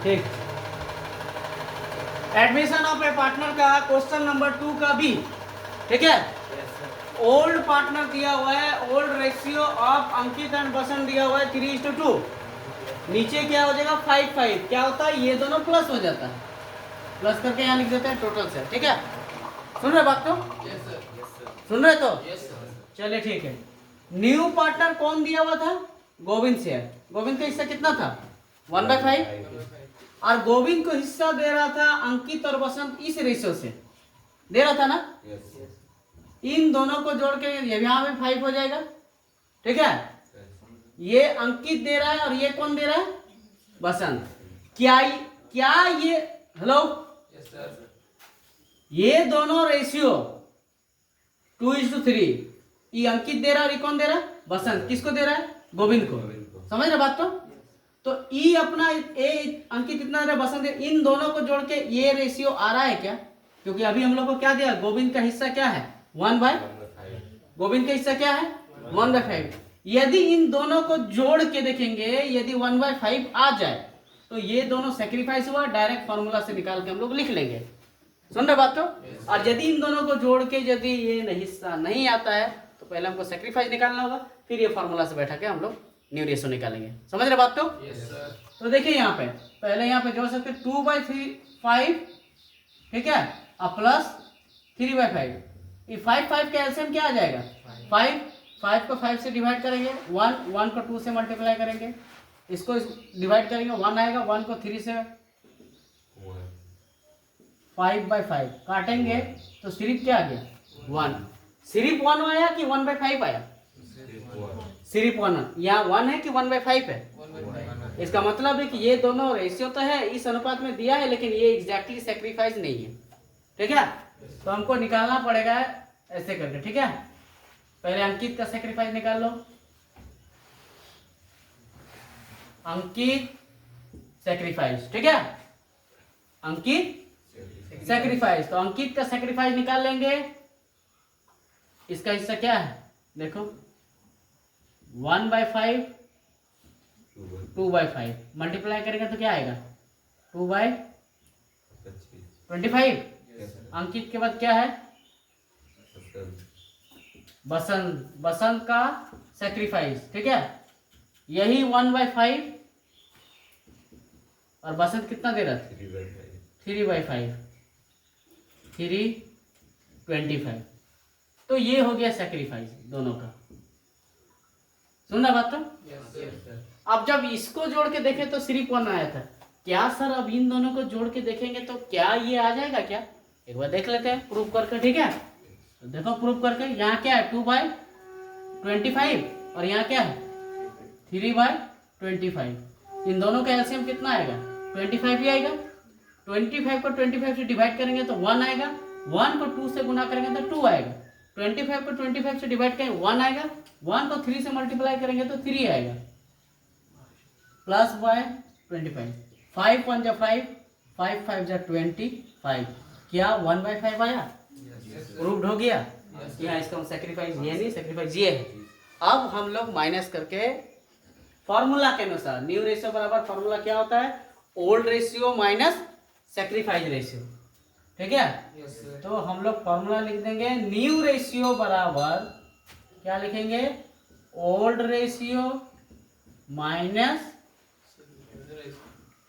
ठीक। Admission of A partner का question number 2 का भी, ठीक है। ओल्ड पार्टनर दिया हुआ है, old ratio of Ankit and Basant दिया हुआ है 3:2। नीचे क्या हो जाएगा 5:5, क्या होता है ये दोनों प्लस हो जाता है, प्लस करके यहाँ लिख देते हैं टोटल से, ठीक है। सुन रहे बात तो? सुन रहे तो? चलिए ठीक है। न्यू पार्टनर कौन दिया हुआ था? गोविंद से है। गोविंद का हिस्सा कितना था? 1/5। और गोविंद को हिस्सा दे रहा था अंकित और बसंत इस रेशियो से दे रहा था ना। इन दोनों को जोड़ के यहाँ पे 5 हो जाएगा, ठीक है। ये अंकित दे रहा है और ये कौन दे रहा है? बसंत। क्या ये हेलो ये दोनों रेशियो 2:3, ये अंकित दे रहा है और ये कौन दे रहा है? बसंत। किसको दे रहा है? गोविंद को। समझ रहे बात तो ई अपना ए अंकित कितना दे रहा है? बसंत। इन दोनों को जोड़ के ये रेशियो आ रहा है क्या? क्योंकि अभी हम लोग को क्या दिया? गोविंद का हिस्सा क्या है? 1/5। गोविंद का हिस्सा क्या है? 1/5। यदि इन दोनों को जोड़ के देखेंगे, यदि 1/5 आ जाए तो ये दोनों सेक्रीफाइस हुआ, डायरेक्ट फॉर्मूला से निकाल के हम लोग लिख लेंगे। सुन रहे बात तो? और यदि इन दोनों को जोड़ के यदि ये हिस्सा नहीं आता है तो पहले हमको सेक्रीफाइस निकालना होगा, फिर ये फॉर्मूला से बैठा के हम लोग न्यू रेशियो निकालेंगे। समझ रहे बात तो? तो देखिए यहाँ पे पहले यहाँ पे जोड़ सकते 2/5, ठीक है, और प्लस 3/5। ये 5 का एलसीएम क्या आ जाएगा? 5 को 5 से डिवाइड करेंगे, 1 को 2 से मल्टीप्लाई करेंगे, इसको डिवाइड करेंगे 1 आएगा, 1 को 3 से 5/5 काटेंगे तो सिर्फ क्या आ गया? 1। सिर्फ 1 आया कि 1/5 आया? सिर्फ 1। यहाँ 1 है कि 1/5 है? इसका मतलब है कि ये दोनों रेशियो तो है, इस अनुपात में दिया है, लेकिन ये एग्जैक्टली सेक्रीफाइस नहीं है, ठीक है। तो हमको निकालना पड़ेगा ऐसे करके, ठीक है। पहले अंकित का सेक्रीफाइस निकाल लो। अंकित सेक्रीफाइस, ठीक है। अंकित सेक्रीफाइस, तो अंकित का सेक्रीफाइस निकाल लेंगे। इसका हिस्सा क्या है देखो? 1/5, 2/5 मल्टीप्लाई करेंगे तो क्या आएगा? 2/25। अंकित के बाद क्या है? बसंत का सेक्रीफाइस, ठीक है। यही 1/5 और बसंत कितना दे रहा था? 3/5, 3/25। तो ये हो गया सेक्रीफाइस दोनों का। सुनना बात तो? अब जब इसको जोड़ के देखे तो सिर्फ 1 आया था। क्या सर अब इन दोनों को जोड़ के देखेंगे तो क्या ये आ जाएगा क्या? एक बार देख लेते हैं प्रूफ करके, ठीक है। तो देखो प्रूफ करके, यहाँ क्या है? 2/25 और यहाँ क्या है? 3/25। इन दोनों का एलसीएम कितना आएगा? 25 ही आएगा। 25 को 25 से डिवाइड करेंगे तो 1 आएगा, 1 को 2 से गुना करेंगे तो 2 आएगा, 25 को 25 से डिवाइड करेंगे 1 आएगा, 1 को 3 से मल्टीप्लाई करेंगे तो 3 आएगा, प्लस बाय 25। 5 1 जा 5, 5 5 जा 25। क्या 1/5 आया? प्रूव्ड हो गया। यहाँ इसका सेक्रीफाइस ये नहीं, सेक्रीफाइस ये है। अब हम लोग माइनस करके फॉर्मूला के अनुसार, न्यू रेशियो बराबर फॉर्मूला क्या होता है? Old ratio minus sacrifice ratio, ठीक है। तो हम लोग फॉर्मूला लिख देंगे, न्यू रेशियो बराबर क्या लिखेंगे? Old ratio minus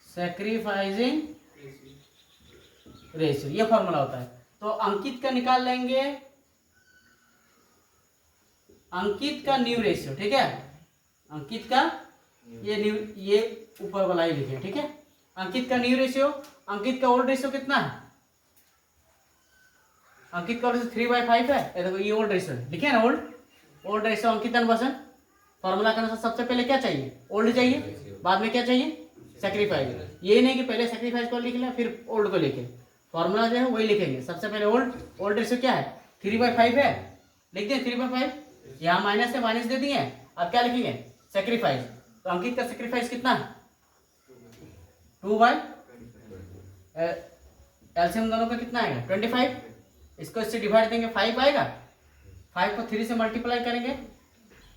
sacrificing ratio, ये फॉर्मूला होता है। तो अंकित का निकाल लेंगे, अंकित का न्यू रेशियो, ठीक है। अंकित का ये ऊपर वाला ही लिखे, ठीक है। अंकित का न्यू रेशियो, अंकित का ओल्ड रेशियो कितना है? अंकित का रेशियो 3/5 है। ये देखो ये ओल्ड रेशियो है, लिखे ना old ratio Ankit and Basant. Formula के अनुसार सबसे पहले क्या चाहिए? ओल्ड चाहिए, बाद में क्या चाहिए? सेक्रीफाइस। ये नहीं कि पहले सेक्रीफाइस को लिख लें फिर ओल्ड को लिखे, फॉर्मूला जो है वही लिखेंगे। सबसे पहले ओल्ड रेशियो क्या है? 3/5 है, लिख दें 3/5। यहाँ माइनस है, माइनस दे दिए। अब क्या लिखेंगे? सेक्रीफाइस। तो अंकित का सेक्रीफाइस कितना है? 2/, एलसीएम दोनों का कितना आएगा? 25। इसको इससे डिवाइड देंगे 5 आएगा, 5 को 3 से मल्टीप्लाई करेंगे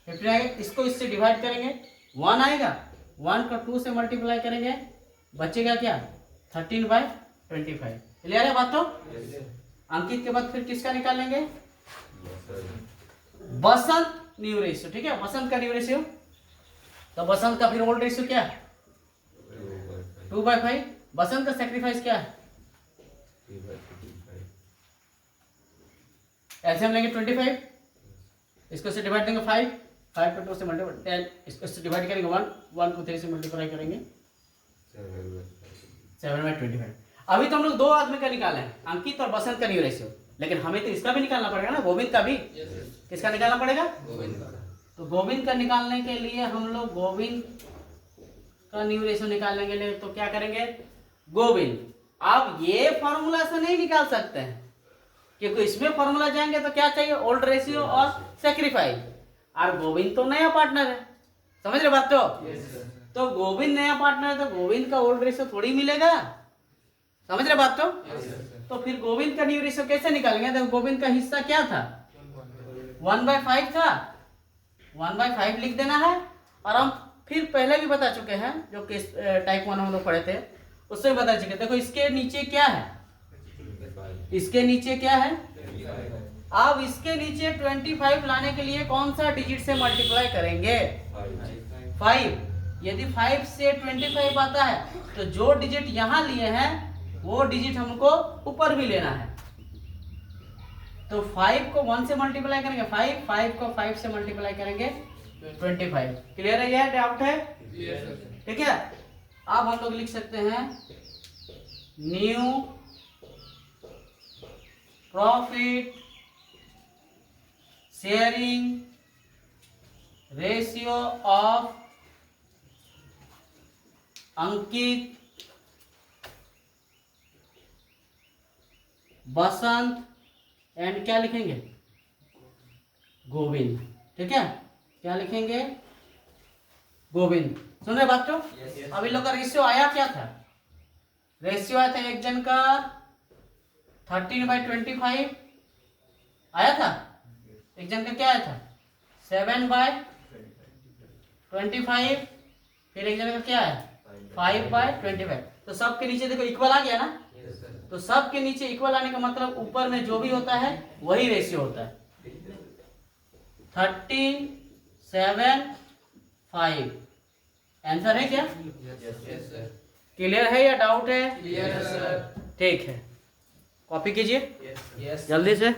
15 आएगा, इसको इससे डिवाइड करेंगे 1 आएगा, 1 को 2 से मल्टीप्लाई करेंगे बचेगा क्या 13/25। क्लियर है बात? तो अंकित के बाद फिर किसका निकालेंगे? बसंत न्यू रेशियो। ठीक है, बसंत का न्यू रेशियो। तो बसंत का फिर ओल्ड रेशियो क्या है 2/5। बसंत का सेक्रीफाइस क्या है? एलसीएम लेंगे 25, इसको से डिवाइड देंगे 5 को 2 से मल्टीप्लाई 10, इसको से डिवाइड करेंगे 1 को 3 से मल्टीप्लाई करेंगे 7/25। अभी तो हम लोग दो आदमी का निकाले हैं, अंकित और बसंत का न्यू रेशियो, लेकिन हमें तो इसका भी निकालना पड़ेगा ना, गोविंद का भी। किसका निकालना पड़ेगा? तो गोविंद का निकालने के लिए हम लोग गोविंद का न्यू रेशियो निकालने के लिए तो क्या करेंगे? गोविंद। अब ये फॉर्मूला से नहीं निकाल सकते हैं, क्योंकि इसमें फॉर्मूला जाएंगे तो क्या चाहिए? ओल्ड रेशियो और सेक्रीफाइस। और गोविंद तो नया पार्टनर है, समझ रहे बात? तो गोविंद नया पार्टनर है, तो गोविंद का ओल्ड रेशियो थोड़ी मिलेगा, समझ रहे बात? तो फिर गोविंद का न्यू रेशियो कैसे निकालेंगे? तो गोविंद का हिस्सा क्या था? 1/5 था, 1/5 लिख देना है। और हम फिर पहले भी बता चुके हैं, जो केस टाइप 1 हम लोग पढ़े थे उससे भी बता चुके। देखो इसके नीचे क्या है? इसके नीचे क्या है? अब इसके नीचे 25 लाने के लिए कौन सा डिजिट से मल्टीप्लाई करेंगे? 5। यदि 5 से 25 आता है तो जो डिजिट यहां लिए हैं वो डिजिट हमको ऊपर भी लेना है। तो 5 को 1 से मल्टीप्लाई करेंगे 5 को 5 से मल्टीप्लाई करेंगे 25। क्लियर है? यह डाउट है? ठीक है। अब हम लोग लिख सकते हैं new profit sharing ratio of Ankit, Basant and क्या लिखेंगे? गोविंद। ठीक है, क्या लिखेंगे? गोविंद। सुन रहे बात? अब इन लोग का रेशियो आया क्या था? रेशियो आया था एक जन का 13/25 आया था, एक जन का क्या आया था 7/25, फिर एक जन का क्या है 5/25। तो सबके नीचे देखो इक्वल आ गया ना। तो सबके नीचे इक्वल आने का मतलब ऊपर में जो भी होता है वही रेशियो होता है। 13, 7, 5 आंसर है क्या? क्लियर है या डाउट है? Yes, sir. ठीक है, कॉपी कीजिए Yes. जल्दी से।